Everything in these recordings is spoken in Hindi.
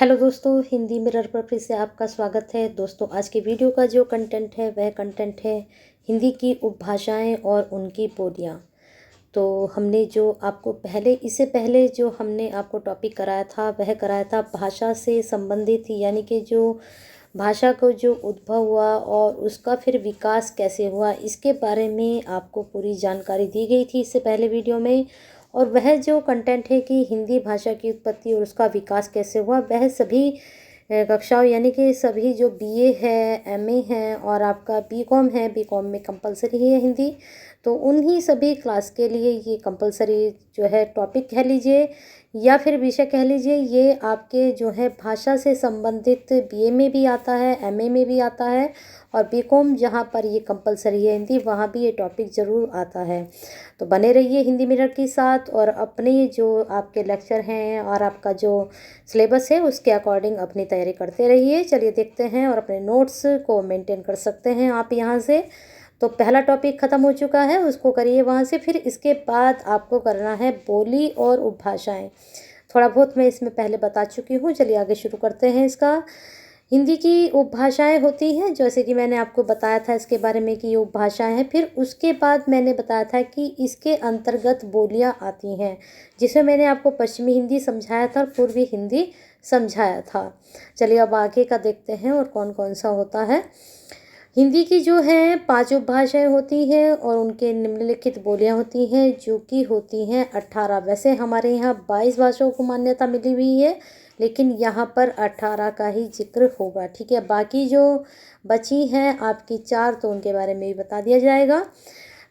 हेलो दोस्तों, हिंदी मिरर पर फिर से आपका स्वागत है। दोस्तों, आज के वीडियो का जो कंटेंट है वह कंटेंट है हिंदी की उपभाषाएं और उनकी बोलियां। तो हमने जो आपको इससे पहले जो हमने आपको टॉपिक कराया था वह कराया था भाषा से संबंधित, यानी कि जो भाषा को जो उद्भव हुआ और उसका फिर विकास कैसे हुआ, इसके बारे में आपको पूरी जानकारी दी गई थी इससे पहले वीडियो में। और वह जो कंटेंट है कि हिंदी भाषा की उत्पत्ति और उसका विकास कैसे हुआ, वह सभी कक्षाओं, यानी कि सभी जो बीए है, एमए है और आपका बीकॉम है, बीकॉम में कंपलसरी है हिंदी, तो उन्हीं सभी क्लास के लिए ये कंपलसरी जो है टॉपिक कह लीजिए या फिर विषय कह लीजिए, ये आपके जो है भाषा से संबंधित बीए में भी आता है, एमए में भी आता है और बीकॉम जहाँ पर ये कंपलसरी है हिंदी, वहाँ भी ये टॉपिक ज़रूर आता है। तो बने रहिए हिंदी मिरर के साथ और अपने जो आपके लेक्चर हैं और आपका जो सिलेबस है उसके अकॉर्डिंग अपनी तैयारी करते रहिए। चलिए देखते हैं, और अपने नोट्स को मेंटेन कर सकते हैं आप यहाँ से। तो पहला टॉपिक ख़त्म हो चुका है, उसको करिए वहाँ से। फिर इसके बाद आपको करना है बोली और उपभाषाएं। थोड़ा बहुत मैं इसमें पहले बता चुकी हूँ, चलिए आगे शुरू करते हैं इसका। हिंदी की उपभाषाएं होती हैं, जैसे कि मैंने आपको बताया था इसके बारे में कि ये उपभाषाएं हैं। फिर उसके बाद मैंने बताया था कि इसके अंतर्गत बोलियां आती हैं, जिसमें मैंने आपको पश्चिमी हिंदी समझाया था और पूर्वी हिंदी समझाया था। चलिए अब आगे का देखते हैं और कौन कौन सा होता है। हिंदी की जो है 5 उपभाषाएं होती हैं और उनके निम्नलिखित बोलियां होती हैं, जो कि होती हैं 18। वैसे हमारे यहाँ 22 भाषाओं को मान्यता मिली हुई है, लेकिन यहाँ पर 18 का ही जिक्र होगा, ठीक है। बाकी जो बची हैं आपकी 4, तो उनके बारे में भी बता दिया जाएगा।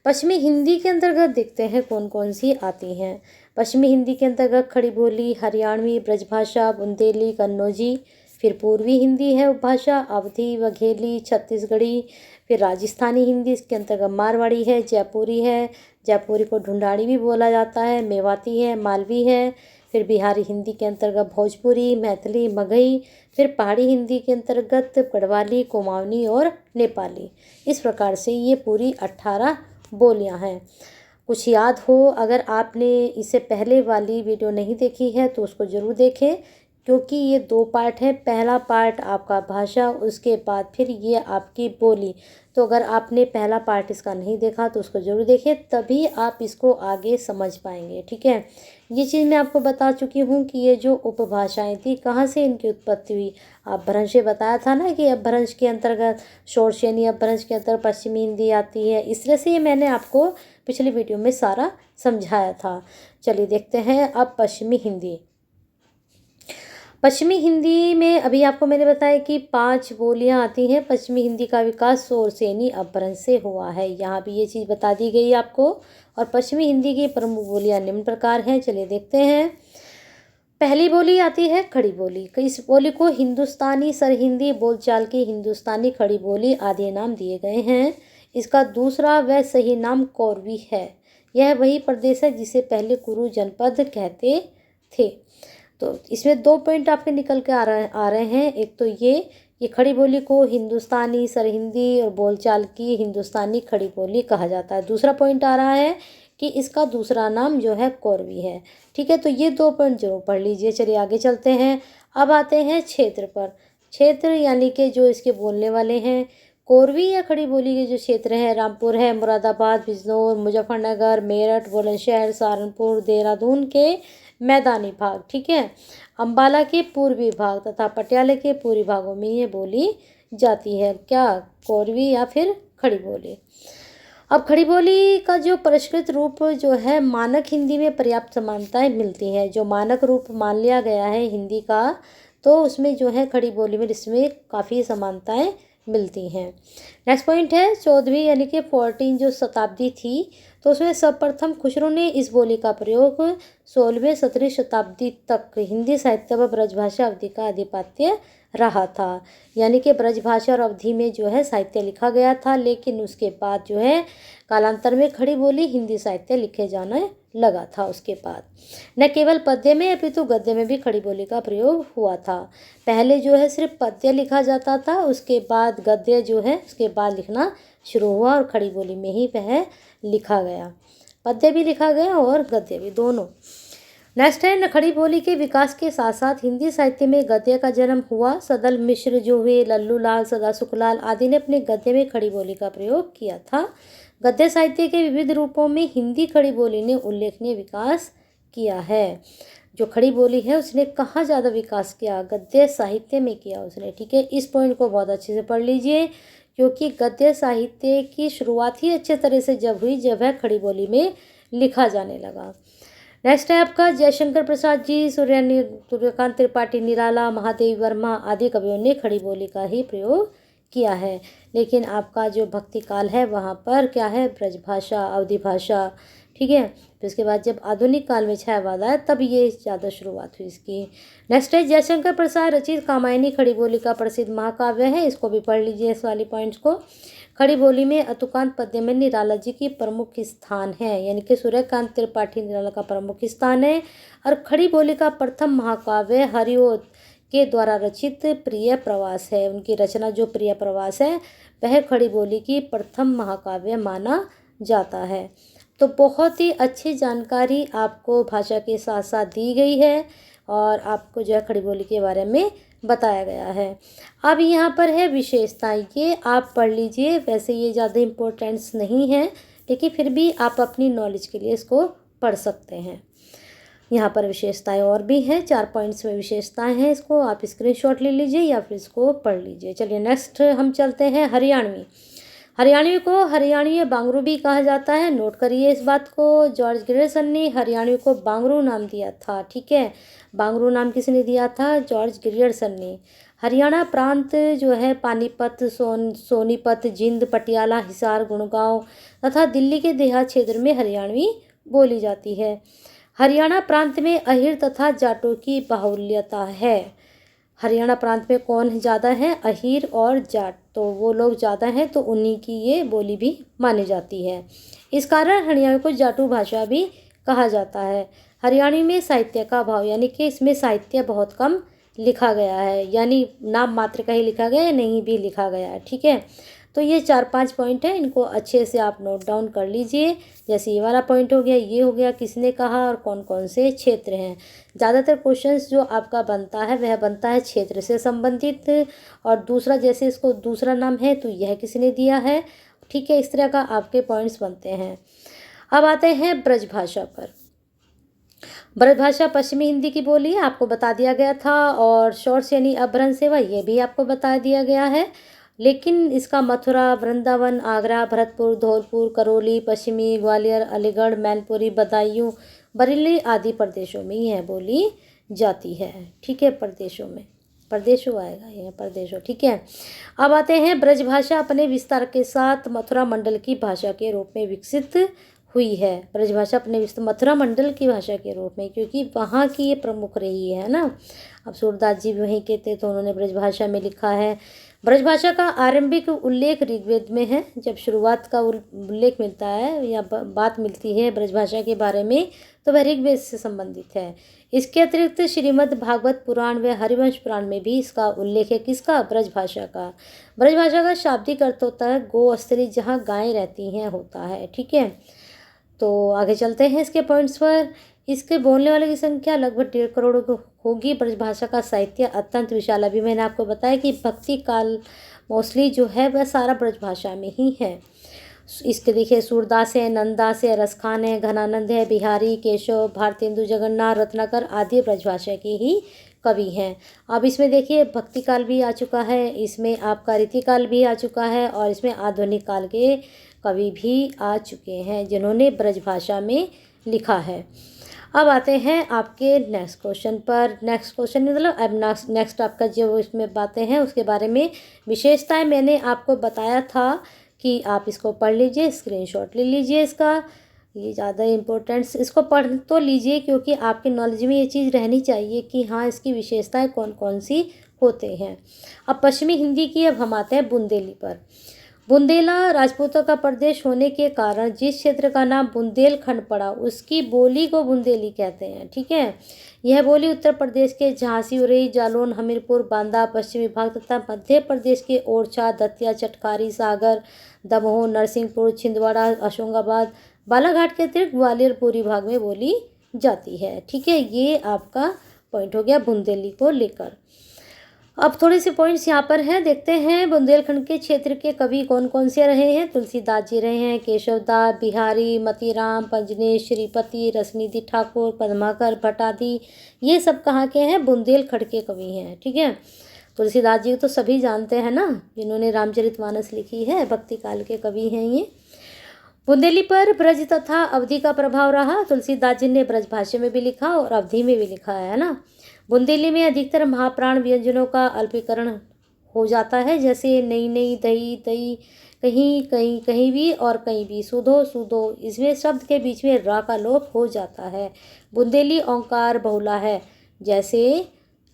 पश्चिमी हिंदी के अंतर्गत देखते हैं कौन कौन सी आती हैं। पश्चिमी हिंदी के अंतर्गत खड़ी बोली, हरियाणवी, ब्रजभाषा, बुंदेली, कन्नौजी। फिर पूर्वी हिंदी है उपभाषा, अवधी, वघेली, छत्तीसगढ़ी। फिर राजस्थानी हिंदी, इसके अंतर्गत मारवाड़ी है, जयपुरी है, जयपुरी को ढूंढाड़ी भी बोला जाता है, मेवाती है, मालवी है। फिर बिहारी हिंदी के अंतर्गत भोजपुरी, मैथिली, मगही। फिर पहाड़ी हिंदी के अंतर्गत गढ़वाली, कुमाऊनी और नेपाली। इस प्रकार से ये पूरी 18 बोलियां हैं। कुछ याद हो, अगर आपने इससे पहले वाली वीडियो नहीं देखी है तो उसको ज़रूर देखें, क्योंकि ये 2 पार्ट है। पहला पार्ट आपका भाषा, उसके बाद फिर ये आपकी बोली। तो अगर आपने पहला पार्ट इसका नहीं देखा तो उसको ज़रूर देखें, तभी आप इसको आगे समझ पाएंगे, ठीक है। ये चीज़ मैं आपको बता चुकी हूँ कि ये जो उपभाषाएं थी कहाँ से इनकी उत्पत्ति हुई। अपभ्रंश से बताया था ना कि अपभ्रंश के अंतर्गत शोरसेनी अपभ्रंश के अंतर्गत पश्चिमी हिंदी आती है। इस तरह से ये मैंने आपको पिछली वीडियो में सारा समझाया था। चलिए देखते हैं अब पश्चिमी हिंदी। पश्चिमी हिंदी में अभी आपको मैंने बताया कि 5 बोलियां आती हैं। पश्चिमी हिंदी का विकास शोरसेनी अपभ्रंश से हुआ है, यहाँ भी ये चीज़ बता दी गई आपको। और पश्चिमी हिंदी की प्रमुख बोलियां निम्न प्रकार हैं, चलिए देखते हैं। पहली बोली आती है खड़ी बोली। इस बोली को हिंदुस्तानी, सरहिंदी, बोलचाल की हिंदुस्तानी, खड़ी बोली आदि नाम दिए गए हैं। इसका दूसरा व सही नाम कोरवी है। यह वही प्रदेश है जिसे पहले कुरु जनपद कहते थे। तो इसमें 2 पॉइंट आपके निकल के आ रहे हैं। एक तो ये खड़ी बोली को हिंदुस्तानी, सरहिंदी और बोलचाल की हिंदुस्तानी खड़ी बोली कहा जाता है। दूसरा पॉइंट आ रहा है कि इसका दूसरा नाम जो है कोरवी है, ठीक है। तो ये 2 पॉइंट जरूर पढ़ लीजिए। चलिए आगे चलते हैं। अब आते हैं क्षेत्र पर। क्षेत्र यानी कि जो इसके बोलने वाले हैं। कोरवी या खड़ी बोली के जो क्षेत्र हैं, रामपुर है, मुरादाबाद, बिजनौर, मुजफ्फरनगर, मेरठ, बुलंदशहर, सहारनपुर, देहरादून के मैदानी भाग, ठीक है, अम्बाला के पूर्वी भाग तथा पटियाला के पूर्वी भागों में ये बोली जाती है। क्या? कोरवी या फिर खड़ी बोली। अब खड़ी बोली का जो परिष्कृत रूप जो है, मानक हिंदी में पर्याप्त समानताएं मिलती हैं। जो मानक रूप मान लिया गया है हिंदी का, तो उसमें जो है खड़ी बोली में इसमें काफ़ी समानताएं मिलती हैं। नेक्स्ट पॉइंट है 14वीं यानी कि 14 जो शताब्दी थी, तो उसमें सर्वप्रथम खुसरो ने इस बोली का प्रयोग 16वीं 17वीं शताब्दी तक हिंदी साहित्य व ब्रजभाषा अवधि का आधिपत्य रहा था। यानी कि ब्रजभाषा और अवधि में जो है साहित्य लिखा गया था, लेकिन उसके बाद जो है कालांतर में खड़ी बोली हिंदी साहित्य लिखे जाने लगा था। उसके बाद न केवल पद्य में अपितु गद्य में भी खड़ी बोली का प्रयोग हुआ था। पहले जो है सिर्फ पद्य लिखा जाता था, उसके बाद गद्य जो है उसके बाद लिखना शुरू हुआ और खड़ी बोली में ही वह लिखा गया। पद्य भी लिखा गया और गद्य भी, दोनों। नेक्स्ट है, खड़ी बोली के विकास के साथ साथ हिंदी साहित्य में गद्य का जन्म हुआ। सदल मिश्र जो हुए, लल्लू लाल, सदा सुखलाल आदि ने अपने गद्य में खड़ी बोली का प्रयोग किया था। गद्य साहित्य के विविध रूपों में हिंदी खड़ी बोली ने उल्लेखनीय विकास किया है। जो खड़ी बोली है उसने कहाँ ज़्यादा विकास किया? गद्य साहित्य में किया उसने। ठीक है, इस पॉइंट को बहुत अच्छे से पढ़ लीजिए, क्योंकि गद्य साहित्य की शुरुआत ही अच्छे तरह से जब हुई जब वह खड़ी बोली में लिखा जाने लगा। नेक्स्ट है आपका, जयशंकर प्रसाद जी, सूर्यकांत त्रिपाठी निराला, महादेवी वर्मा आदि कवियों ने खड़ी बोली का ही प्रयोग किया है। लेकिन आपका जो भक्ति काल है वहाँ पर क्या है? ब्रजभाषा, अवधी भाषा। ठीक है, फिर उसके बाद जब आधुनिक काल में छायावाद आया तब ये ज़्यादा शुरुआत हुई इसकी। नेक्स्ट है, जयशंकर प्रसाद रचित कामायनी खड़ी बोली का प्रसिद्ध महाकाव्य है। इसको भी पढ़ लीजिए, इस वाली पॉइंट्स को। खड़ी बोली में अतुकांत पद्य में निराला जी की प्रमुख स्थान है, यानी कि सूर्यकांत त्रिपाठी निराला का प्रमुख स्थान है। और खड़ी बोली का प्रथम महाकाव्य हरिओद के द्वारा रचित प्रिय प्रवास है। उनकी रचना जो प्रिय प्रवास है वह खड़ी बोली की प्रथम महाकाव्य माना जाता है। तो बहुत ही अच्छी जानकारी आपको भाषा के साथ साथ दी गई है और आपको जो है खड़ी बोली के बारे में बताया गया है। अब यहाँ पर है विशेषताएं, ये आप पढ़ लीजिए। वैसे ये ज़्यादा इम्पोर्टेंस नहीं है, लेकिन फिर भी आप अपनी नॉलेज के लिए इसको पढ़ सकते हैं। यहाँ पर विशेषताएं और भी हैं, 4 पॉइंट्स में विशेषताएं हैं। इसको आप स्क्रीनशॉट ले लीजिए या फिर इसको पढ़ लीजिए। चलिए नेक्स्ट हम चलते हैं हरियाणवी। हरियाणवी को हरियाणवी बांगरू भी कहा जाता है। नोट करिए इस बात को। जॉर्ज ग्रियर्सन ने हरियाणवी को बांगरू नाम दिया था। ठीक है, बांगरू नाम किसने दिया था? जॉर्ज ग्रियर्सन ने। हरियाणा प्रांत जो है पानीपत, सोनीपत, जिंद, पटियाला, हिसार, गुड़गांव तथा दिल्ली के देहात क्षेत्र में हरियाणवी बोली जाती है। हरियाणा प्रांत में अहिर तथा जाटों की बाहुल्यता है। हरियाणा प्रांत में कौन ज़्यादा है? अहीर और जाट, तो वो लोग ज़्यादा हैं, तो उन्हीं की ये बोली भी मानी जाती है। इस कारण हरियाणवी को जाटू भाषा भी कहा जाता है। हरियाणवी में साहित्य का अभाव, यानी कि इसमें साहित्य बहुत कम लिखा गया है, यानी नाम मात्र का ही लिखा गया है, नहीं भी लिखा गया है। ठीक है, तो ये 4-5 पॉइंट है, इनको अच्छे से आप नोट डाउन कर लीजिए। जैसे ये वाला पॉइंट हो गया, ये हो गया किसने कहा और कौन कौन से क्षेत्र हैं। ज़्यादातर क्वेश्चंस जो आपका बनता है वह बनता है क्षेत्र से संबंधित। और दूसरा, जैसे इसको दूसरा नाम है तो यह किसने दिया है। ठीक है, इस तरह का आपके पॉइंट्स बनते हैं। अब आते हैं ब्रजभाषा पर। ब्रजभाषा पश्चिमी हिंदी की बोली है, आपको बता दिया गया था। और शॉर्ट्स यानी अपभ्रंश सेवा, ये भी आपको बता दिया गया है। लेकिन इसका मथुरा, वृंदावन, आगरा, भरतपुर, धौलपुर, करौली, पश्चिमी ग्वालियर, अलीगढ़, मैनपुरी, बदायूं, बरेली आदि प्रदेशों में यह बोली जाती है। ठीक है, प्रदेशों में, प्रदेशों आएगा यह, प्रदेशों। ठीक है, अब आते हैं ब्रजभाषा अपने विस्तार के साथ मथुरा मंडल की भाषा के रूप में विकसित हुई है। ब्रजभाषा अपने मथुरा मंडल की भाषा के रूप में, क्योंकि वहाँ की ये प्रमुख रही है ना। अब सूरदास जी भी वहीं के थे तो उन्होंने ब्रजभाषा में लिखा है। ब्रजभाषा का आरंभिक उल्लेख ऋग्वेद में है। जब शुरुआत का उल्लेख मिलता है या बात मिलती है ब्रजभाषा के बारे में तो वह ऋग्वेद से संबंधित है। इसके अतिरिक्त श्रीमद् भागवत पुराण व हरिवंश पुराण में भी इसका उल्लेख है। किसका? ब्रजभाषा का। ब्रजभाषा का शाब्दिक अर्थ होता है गो स्थली, जहाँ गायें रहती हैं, होता है। ठीक है, तो आगे चलते हैं इसके पॉइंट्स पर। इसके बोलने वाले की संख्या लगभग 1.5 करोड़ होगी। ब्रजभाषा का साहित्य अत्यंत विशाल, अभी मैंने आपको बताया कि भक्ति काल मोस्टली जो है वह सारा ब्रजभाषा में ही है। इसके देखिए सूरदास है, नंददास है, रसखान है, घनानंद है, बिहारी, केशव, भारतेंदु, जगन्नाथ, रत्नाकर आदि ब्रजभाषा के ही कवि हैं। अब इसमें देखिए भक्ति काल भी आ चुका है, इसमें आपका रीतिकाल भी आ चुका है और इसमें आधुनिक काल के कवि भी आ चुके हैं जिन्होंने ब्रजभाषा में लिखा है। अब आते हैं आपके नेक्स्ट क्वेश्चन पर। नेक्स्ट क्वेश्चन मतलब अब नेक्स्ट आपका जो इसमें बातें हैं उसके बारे में विशेषताएं मैंने आपको बताया था कि आप इसको पढ़ लीजिए, स्क्रीनशॉट ले लीजिए इसका। ये ज़्यादा इम्पोर्टेंट्स, इसको पढ़ तो लीजिए क्योंकि आपके नॉलेज में ये चीज़ रहनी चाहिए कि हाँ इसकी विशेषताएं कौन कौन सी होते हैं। अब पश्चिमी हिंदी की अब हम आते हैं बुंदेली पर। बुंदेला राजपूतों का प्रदेश होने के कारण जिस क्षेत्र का नाम बुंदेलखंड पड़ा उसकी बोली को बुंदेली कहते हैं। ठीक है, यह बोली उत्तर प्रदेश के झांसी, उरई, जालौन, हमीरपुर, बांदा पश्चिमी भाग तथा मध्य प्रदेश के ओरछा, दतिया, चटखारी, सागर, दमोह, नरसिंहपुर, छिंदवाड़ा, होशंगाबाद, बालाघाट के अतिरिक्त ग्वालियर पूरी भाग में बोली जाती है। ठीक है, ये आपका पॉइंट हो गया बुंदेली को लेकर। अब थोड़े से पॉइंट्स यहाँ पर हैं, देखते हैं बुंदेलखंड के क्षेत्र के कवि कौन कौन से रहे हैं। तुलसीदास जी रहे हैं, केशवदास, बिहारी, मतीराम, पंजनेश, श्रीपति, रसनिधि ठाकुर, पद्माकर, भट्ट आदि, ये सब कहाँ के हैं? बुंदेलखंड के कवि हैं। ठीक है, तुलसीदास जी तो सभी जानते हैं ना, जिन्होंने रामचरितमानस लिखी है, भक्ति काल के कवि हैं ये। बुंदेली पर ब्रज तथा अवधि का प्रभाव रहा। तुलसीदास जी ने ब्रज भाषा में भी लिखा और अवधि में भी लिखा है ना। बुंदेली में अधिकतर महाप्राण व्यंजनों का अल्पीकरण हो जाता है, जैसे नई नई, दही दही, कहीं कहीं, कहीं भी और कहीं भी, सुधो सुधो। इसमें शब्द के बीच में रा का लोप हो जाता है। बुंदेली ओंकार बहुला है, जैसे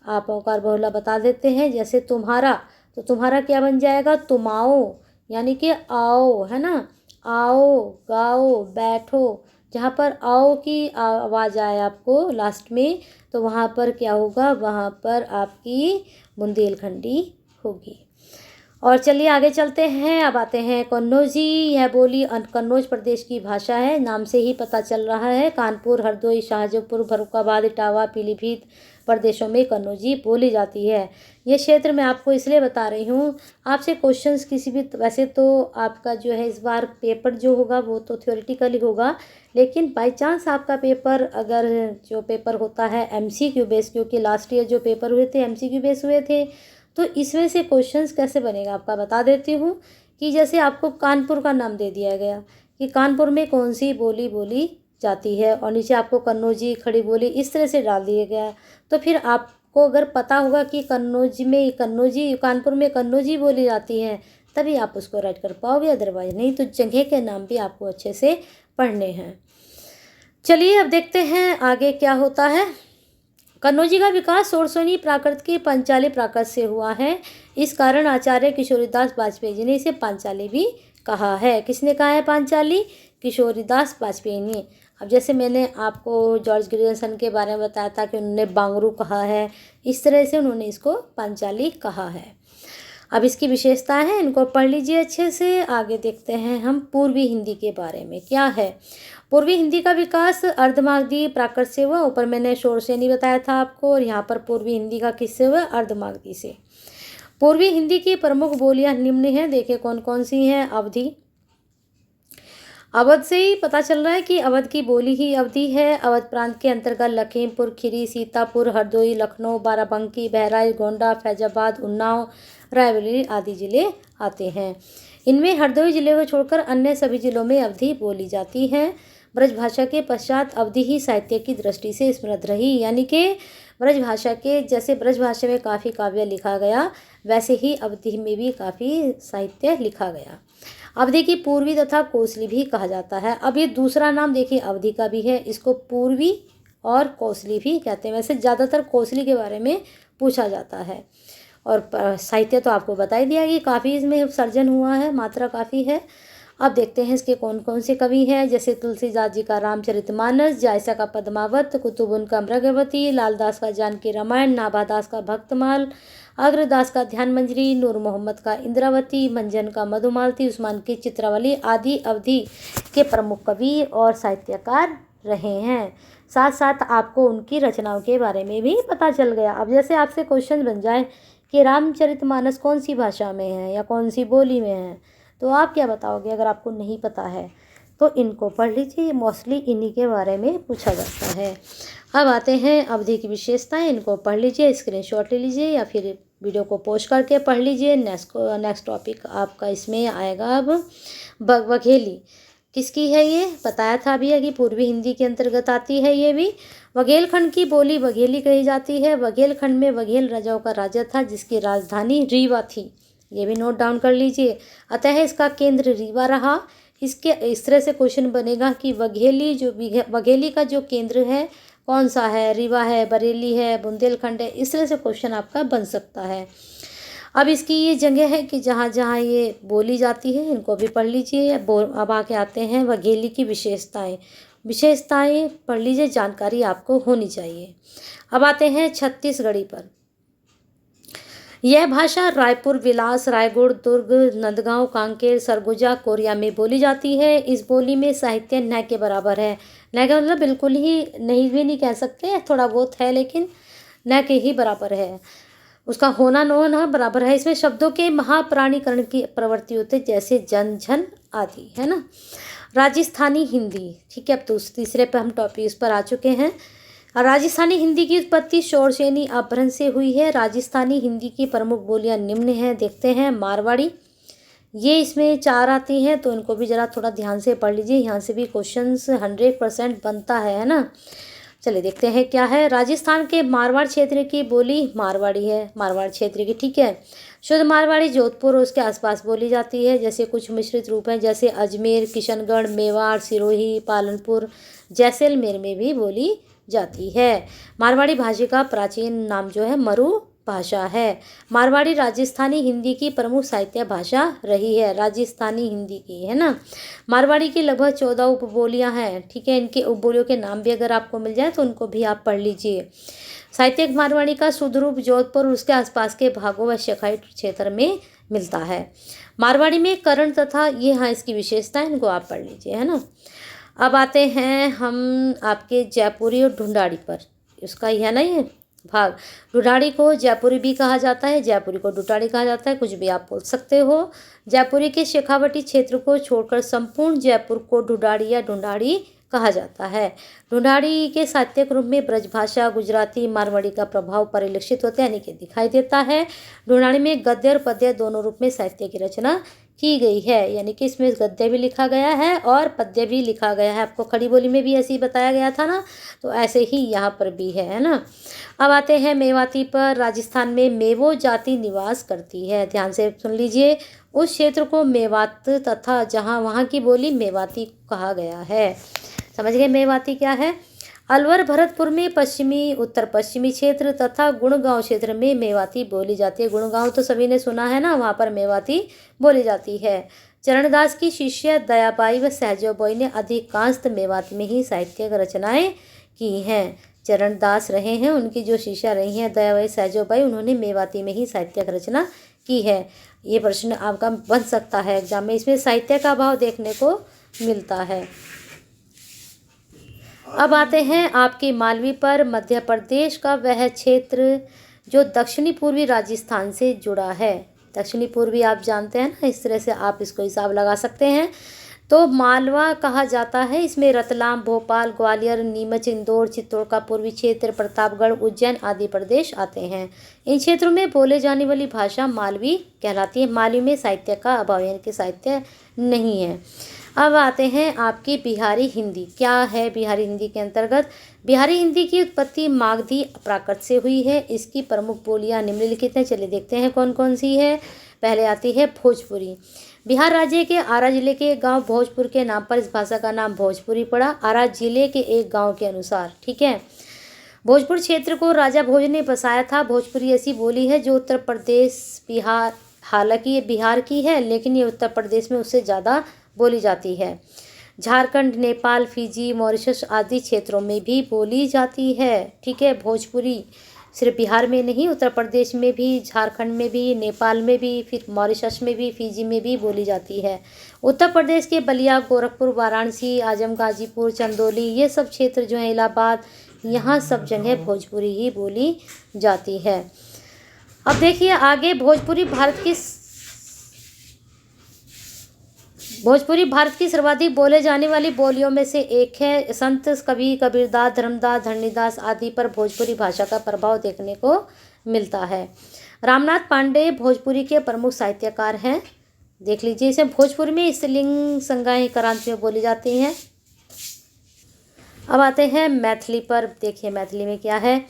आप ओंकार बहुला बता देते हैं, जैसे तुम्हारा, तो तुम्हारा क्या बन जाएगा? तुमाओ, यानी कि आओ, है ना। आओ, गाओ, बैठो, जहाँ पर आओ की आवाज़ आए आपको लास्ट में, तो वहाँ पर क्या होगा? वहाँ पर आपकी बुंदेलखंडी होगी। और चलिए आगे चलते हैं। अब आते हैं कन्नौजी। यह बोली कन्नौज प्रदेश की भाषा है, नाम से ही पता चल रहा है। कानपुर, हरदोई, शाहजहाँपुर, फर्रुखाबाद, इटावा, पीलीभीत प्रदेशों में कन्नौजी बोली जाती है। ये क्षेत्र मैं आपको इसलिए बता रही हूँ, आपसे क्वेश्चंस किसी भी, वैसे तो आपका जो है इस बार पेपर जो होगा वो तो थ्योरेटिकली होगा, लेकिन बाय चांस आपका पेपर, अगर जो पेपर होता है MCQ बेस, क्योंकि लास्ट ईयर जो पेपर हुए थे MCQ बेस हुए थे, तो इसमें से क्वेश्चंस कैसे बनेगा आपका बता देती हूँ। कि जैसे आपको कानपुर का नाम दे दिया गया कि कानपुर में कौन सी बोली बोली जाती है, और नीचे आपको कन्नौजी, खड़ी बोली, इस तरह से डाल दिया गया। तो फिर आपको अगर पता होगा कि कन्नौज में कन्नौजी, कानपुर में कन्नौजी बोली जाती है, तभी आप उसको राइट कर पाओगे, अदरवाइज नहीं। तो जगह के नाम भी आपको अच्छे से पढ़ने हैं। चलिए अब देखते हैं आगे क्या होता है। कन्नौजी का विकास सोरसोनी प्राकृत के पंचाली प्राकृत से हुआ है। इस कारण आचार्य किशोरीदास बाजपेयी जी ने इसे पांचाली भी कहा है। किसने कहा है पांचाली? किशोरीदास बाजपेयी ने। अब जैसे मैंने आपको जॉर्ज ग्रियर्सन के बारे में बताया था कि उन्होंने बांगरू कहा है, इस तरह से उन्होंने इसको पांचाली कहा है। अब इसकी विशेषता है, इनको पढ़ लीजिए अच्छे से। आगे देखते हैं हम पूर्वी हिंदी के बारे में क्या है। पूर्वी हिंदी का विकास अर्धमागधी प्राकृत से हुआ, ऊपर मैंने शोरसेनी बताया था आपको, और यहाँ पर पूर्वी हिंदी का किससे हुआ? अर्धमागधी से। पूर्वी हिंदी की प्रमुख बोलियां निम्न हैं, देखिए कौन कौन सी हैं। अवधी, अवध से ही पता चल रहा है कि अवध की बोली ही अवधी है। अवध प्रांत के अंतर्गत लखीमपुर खीरी, सीतापुर, हरदोई, लखनऊ, बाराबंकी, बहराइच, गोंडा, फैजाबाद, उन्नाव, रायबरेली आदि जिले आते हैं। इनमें हरदोई जिले को छोड़कर अन्य सभी जिलों में अवधी बोली जाती है। ब्रजभाषा के पश्चात अवधी ही साहित्य की दृष्टि से समृद्ध रही, यानी कि ब्रजभाषा के, जैसे ब्रजभाषा में काफ़ी काव्य लिखा गया, वैसे ही अवधी में भी काफ़ी साहित्य लिखा गया। अवधी की पूर्वी तथा कोसली भी कहा जाता है। अब ये दूसरा नाम देखिए अवधी का भी है, इसको पूर्वी और कोसली भी कहते हैं। वैसे ज़्यादातर कोसली के बारे में पूछा जाता है। और साहित्य तो आपको बता ही दिया कि काफ़ी इसमें सर्जन हुआ है, मात्रा काफ़ी है। अब देखते हैं इसके कौन कौन से कवि हैं, जैसे तुलसीदास जी का रामचरितमानस, जायसा का पद्मावत, कुतुबुन का मृगवती, लालदास का जानकी रामायण, नाभादास का भक्तमाल, अग्रदास का ध्यान मंजरी, नूर मोहम्मद का इंद्रावती, मंजन का मधुमालती, उस्मान की चित्रावली आदि अवधि के प्रमुख कवि और साहित्यकार रहे हैं। साथ साथ आपको उनकी रचनाओं के बारे में भी पता चल गया। अब जैसे आपसे क्वेश्चन बन जाए कि रामचरितमानस कौन सी भाषा में है या कौन सी बोली में है, तो आप क्या बताओगे अगर आपको नहीं पता है? तो इनको पढ़ लीजिए, मोस्टली इन्हीं के बारे में पूछा जाता है। अब आते हैं अवधि की विशेषताएं, इनको पढ़ लीजिए, स्क्रीनशॉट ले लीजिए या फिर वीडियो को पोस्ट करके पढ़ लीजिए। नेक्स्ट टॉपिक आपका इसमें आएगा अब वघेली। किसकी है ये? बताया था अभी कि पूर्वी हिंदी के अंतर्गत आती है ये भी। वघेलखंड की बोली वघेली कही जाती है। वघेलखंड में वघेल राजाओं का राज्य था, जिसकी राजधानी रीवा थी, ये भी नोट डाउन कर लीजिए। अतः इसका केंद्र रीवा रहा। इसके इस तरह से क्वेश्चन बनेगा कि वघेली का जो केंद्र है कौन सा है? रीवा है, बरेली है, बुंदेलखंड है, इस तरह से क्वेश्चन आपका बन सकता है। अब इसकी ये जगह है कि जहाँ जहाँ ये बोली जाती है, इनको भी पढ़ लीजिए। अब आके आते हैं वघेली की विशेषताएं पढ़ लीजिए, जानकारी आपको होनी चाहिए। अब आते हैं छत्तीसगढ़ी पर। यह भाषा रायपुर, बिलास, रायगढ़, दुर्ग, नंदगांव, कांकेर, सरगुजा, कोरिया में बोली जाती है। इस बोली में साहित्य न के बराबर है। न का मतलब बिल्कुल ही नहीं भी नहीं कह सकते, थोड़ा बहुत है लेकिन न के ही बराबर है, उसका होना न होना बराबर है। इसमें शब्दों के महाप्राणीकरण की प्रवृत्ति होती है, जैसे जन झन आदि, है ना। राजस्थानी हिंदी, ठीक है। अब तो तीसरे पे हम टॉपिक इस पर आ चुके हैं। राजस्थानी हिंदी की उत्पत्ति शौरसेनी अपभ्रंश से हुई है। राजस्थानी हिंदी की प्रमुख बोलियां निम्न हैं, देखते हैं। मारवाड़ी, ये इसमें 4 आती हैं, तो इनको भी ज़रा थोड़ा ध्यान से पढ़ लीजिए, यहाँ से भी क्वेश्चंस 100% बनता है ना। चलिए देखते हैं क्या है। राजस्थान के मारवाड़ क्षेत्र की बोली मारवाड़ी है, मारवाड़ क्षेत्र की, ठीक है। शुद्ध मारवाड़ी जोधपुर और उसके आसपास बोली जाती है। जैसे कुछ मिश्रित रूप हैं, जैसे अजमेर, किशनगढ़, मेवाड़, सिरोही, पालनपुर, जैसलमेर में भी बोली जाती है। मारवाड़ी भाषा का प्राचीन नाम जो है मरु भाषा है। मारवाड़ी राजस्थानी हिंदी की प्रमुख साहित्य भाषा रही है, राजस्थानी हिंदी की, है ना। मारवाड़ी की लगभग 14 उपबोलियां हैं, ठीक है। इनके उपबोलियों के नाम भी अगर आपको मिल जाए तो उनको भी आप पढ़ लीजिए। साहित्यिक मारवाड़ी का शुद्ध रूप जोधपुर और उसके आसपास के भागों व शाखाई क्षेत्र में मिलता है। मारवाड़ी में करण तथा ये, हाँ, इसकी विशेषता है, इनको आप पढ़ लीजिए, है ना। अब आते हैं हम आपके जयपुरी और ढूंढाड़ी पर, उसका ही है ना ये भाग। ढूंढाड़ी को जयपुरी भी कहा जाता है, जयपुरी को ढूंढाड़ी कहा जाता है, कुछ भी आप बोल सकते हो। जयपुरी के शेखावटी क्षेत्र को छोड़कर संपूर्ण जयपुर को ढूंढाड़ी या ढूंढाड़ी कहा जाता है। ढूंढाड़ी के साहित्यिक रूप में ब्रजभाषा, गुजराती, मारवाड़ी का प्रभाव परिलक्षित होता है, यानी कि दिखाई देता है। ढूंढाड़ी में गद्य और पद्य दोनों रूप में साहित्य की रचना की गई है, यानी कि इसमें गद्य भी लिखा गया है और पद्य भी लिखा गया है। आपको खड़ी बोली में भी ऐसे ही बताया गया था ना, तो ऐसे ही यहाँ पर भी है ना। अब आते हैं मेवाती पर। राजस्थान में मेवो जाति निवास करती है, ध्यान से सुन लीजिए। उस क्षेत्र को मेवात तथा जहाँ वहाँ की बोली मेवाती कहा गया है। समझ गए मेवाती क्या है। अलवर भरतपुर में पश्चिमी उत्तर पश्चिमी क्षेत्र तथा गुड़गांव क्षेत्र में मेवाती बोली जाती है। गुड़गांव तो सभी ने सुना है ना, वहाँ पर मेवाती बोली जाती है। चरणदास की शिष्य दयाबाई व सहजोबाई ने अधिकांश मेवाती में ही साहित्यिक रचनाएं की हैं। चरणदास रहे हैं, उनकी जो शिष्या रही हैं दयाबाई, सहजोबाई, उन्होंने मेवाती में ही साहित्यिक रचना की है। ये प्रश्न आपका बन सकता है एग्जाम में, इसमें साहित्य का अभाव देखने को मिलता है। अब आते हैं आपके मालवी पर। मध्य प्रदेश का वह क्षेत्र जो दक्षिणी पूर्वी राजस्थान से जुड़ा है। दक्षिणी पूर्वी आप जानते हैं ना, इस तरह से आप इसको हिसाब लगा सकते हैं। तो मालवा कहा जाता है। इसमें रतलाम, भोपाल, ग्वालियर, नीमच, इंदौर, चित्तौड़ का पूर्वी क्षेत्र, प्रतापगढ़, उज्जैन आदि प्रदेश आते हैं। इन क्षेत्रों में बोले जाने वाली भाषा मालवी कहलाती है। मालवी में साहित्य का अभाव, यानी कि साहित्य नहीं है। अब आते हैं आपकी बिहारी हिंदी। क्या है बिहारी हिंदी के अंतर्गत। बिहारी हिंदी की उत्पत्ति मागधी प्राकृत से हुई है। इसकी प्रमुख बोलियां निम्नलिखित हैं, चलिए देखते हैं कौन कौन सी है। पहले आती है भोजपुरी। बिहार राज्य के आरा जिले के गांव भोजपुर के नाम पर इस भाषा का नाम भोजपुरी पड़ा, आरा जिले के एक गांव के अनुसार, ठीक है। भोजपुर क्षेत्र को राजा भोज ने बसाया था। भोजपुरी ऐसी बोली है जो उत्तर प्रदेश, बिहार, हालांकि ये बिहार की है लेकिन ये उत्तर प्रदेश में उससे ज़्यादा बोली जाती है। झारखंड, नेपाल, फिजी, मॉरिशस आदि क्षेत्रों में भी बोली जाती है, ठीक है। भोजपुरी सिर्फ बिहार में नहीं, उत्तर प्रदेश में भी, झारखंड में भी, नेपाल में भी, फिर मॉरिशस में भी, फिजी में भी बोली जाती है। उत्तर प्रदेश के बलिया, गोरखपुर, वाराणसी, आजम, गाजीपुर, चंदौली, ये सब क्षेत्र जो है, इलाहाबाद, यहाँ सब जगह भोजपुरी ही बोली जाती है। अब देखिए आगे, भोजपुरी भारत की सर्वाधिक बोले जाने वाली बोलियों में से एक है। संत कवि कबीरदास, धर्मदास, धरणीदास आदि पर भोजपुरी भाषा का प्रभाव देखने को मिलता है। रामनाथ पांडे भोजपुरी के प्रमुख साहित्यकार हैं, देख लीजिए। इसे भोजपुरी में स्त्रीलिंग संज्ञाएं करांत में बोली जाती हैं। अब आते हैं मैथिली पर। देखिए मैथिली में क्या है।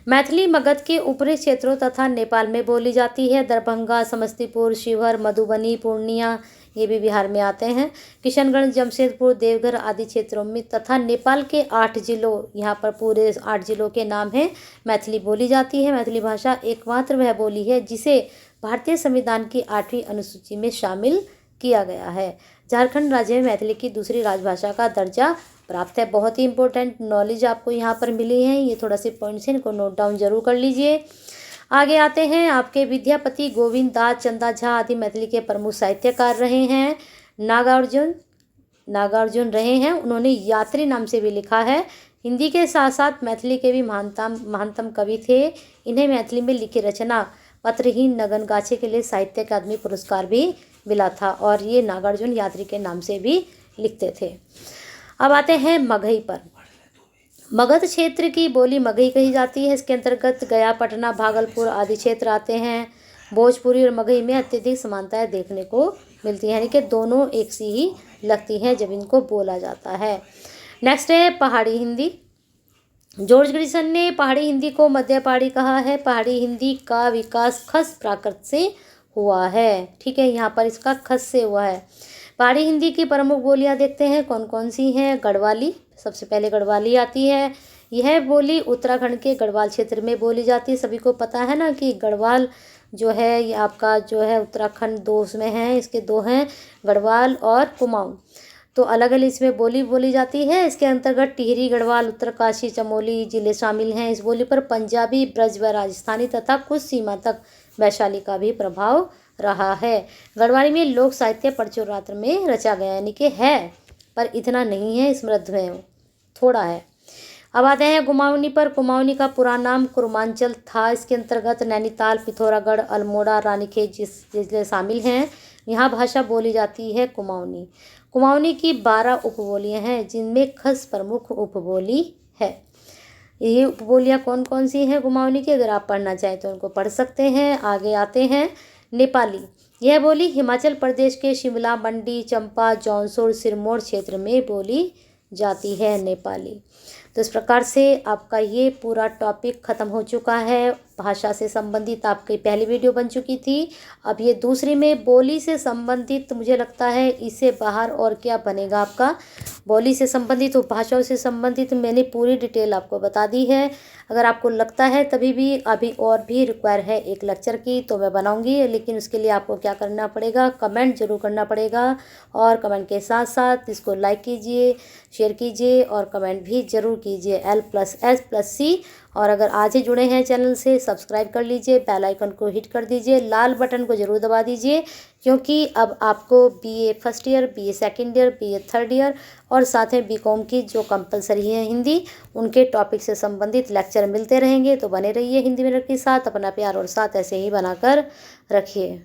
मैथिली मगध के ऊपरी क्षेत्रों तथा नेपाल में बोली जाती है। दरभंगा, समस्तीपुर, शिवहर, मधुबनी, पूर्णिया, ये भी बिहार में आते हैं। किशनगढ़, जमशेदपुर, देवघर आदि क्षेत्रों में तथा नेपाल के 8 जिलों, यहाँ पर पूरे 8 जिलों के नाम हैं, मैथिली बोली जाती है। मैथिली भाषा एकमात्र वह बोली है जिसे भारतीय संविधान की 8वीं अनुसूची में शामिल किया गया है। झारखंड राज्य में मैथिली की दूसरी राजभाषा का दर्जा प्राप्त है। बहुत ही इंपॉर्टेंट नॉलेज आपको यहाँ पर मिली है, ये थोड़ा से पॉइंट्स हैं, इनको नोट डाउन जरूर कर लीजिए। आगे आते हैं आपके विद्यापति, गोविंद दास, चंदा झा आदि मैथिली के प्रमुख साहित्यकार रहे हैं। नागार्जुन नागार्जुन रहे हैं, उन्होंने यात्री नाम से भी लिखा है। हिंदी के साथ साथ मैथिली के भी महानतम कवि थे। इन्हें मैथिली में लिखी रचना पत्रहीन नगन गाछे के लिए साहित्य अकादमी पुरस्कार भी मिला था और ये नागार्जुन यात्री के नाम से भी लिखते थे। अब आते हैं मगही पर। मगध क्षेत्र की बोली मगही कही जाती है। इसके अंतर्गत गया, पटना, भागलपुर आदि क्षेत्र आते हैं। भोजपुरी और मगही में अत्यधिक समानताएं देखने को मिलती हैं, यानी कि दोनों एक सी ही लगती हैं जब इनको बोला जाता है। नेक्स्ट है पहाड़ी हिंदी। जॉर्ज ग्रिसन ने पहाड़ी हिंदी को मध्य पहाड़ी कहा है। पहाड़ी हिंदी का विकास खस प्राकृत से हुआ है। ठीक है, यहाँ पर इसका खस से हुआ है। पहाड़ी हिंदी की प्रमुख बोलियां देखते हैं कौन कौन सी हैं। गढ़वाली, सबसे पहले गढ़वाली आती है। यह बोली उत्तराखंड के गढ़वाल क्षेत्र में बोली जाती है। सभी को पता है ना कि गढ़वाल जो है ये आपका जो है उत्तराखंड दो उसमें है, इसके दो हैं, गढ़वाल और कुमाऊं। तो अलग अलग इसमें बोली जाती है। इसके अंतर्गत टिहरी, गढ़वाल, उत्तरकाशी, चमोली जिले शामिल हैं। इस बोली पर पंजाबी, ब्रज व राजस्थानी तथा कुछ सीमा तक वैशाली का भी प्रभाव रहा है। गढ़वाली में लोक साहित्य परचौरात्र में रचा गया, यानी कि है पर इतना नहीं है, समृद्ध है, थोड़ा है। अब आते हैं कुमाऊनी पर। कुमाऊनी का पुराना नाम कुर्मांचल था। इसके अंतर्गत नैनीताल, पिथौरागढ़, अल्मोड़ा, रानीखेत जिले शामिल हैं। यहाँ भाषा बोली जाती है कुमाऊनी। कुमाऊनी की 12 उपबोलियाँ हैं जिनमें खस प्रमुख उपबोली है। ये उपबोलियाँ कौन कौन सी हैं कुमाऊनी की, अगर आप पढ़ना चाहें तो उनको पढ़ सकते हैं। आगे आते हैं नेपाली। यह बोली हिमाचल प्रदेश के शिमला, मंडी, चंपा, जौनपुर, सिरमौर क्षेत्र में बोली जाती है नेपाली। तो इस प्रकार से आपका ये पूरा टॉपिक ख़त्म हो चुका है। भाषा से संबंधित आपकी पहली वीडियो बन चुकी थी। अब ये दूसरी में बोली से संबंधित, मुझे लगता है इससे बाहर और क्या बनेगा आपका। बोली से संबंधित, उपभाषाओं से संबंधित मैंने पूरी डिटेल आपको बता दी है। अगर आपको लगता है तभी भी अभी और भी रिक्वायर है एक लेक्चर की तो मैं बनाऊंगी, लेकिन उसके लिए आपको क्या करना पड़ेगा, कमेंट जरूर करना पड़ेगा। और कमेंट के साथ साथ इसको लाइक कीजिए, शेयर कीजिए और कमेंट भी ज़रूर कीजिए L+S+C। और अगर आज ही जुड़े हैं चैनल से सब्सक्राइब कर लीजिए, बेल आइकन को हिट कर दीजिए, लाल बटन को ज़रूर दबा दीजिए, क्योंकि अब आपको BA first year, BA second year, BA third year और साथ में BCom की जो कंपलसरी है हिंदी, उनके टॉपिक से संबंधित लेक्चर मिलते रहेंगे। तो बने रहिए हिंदी मिनट के साथ। अपना प्यार और साथ ऐसे ही बनाकर रखिए।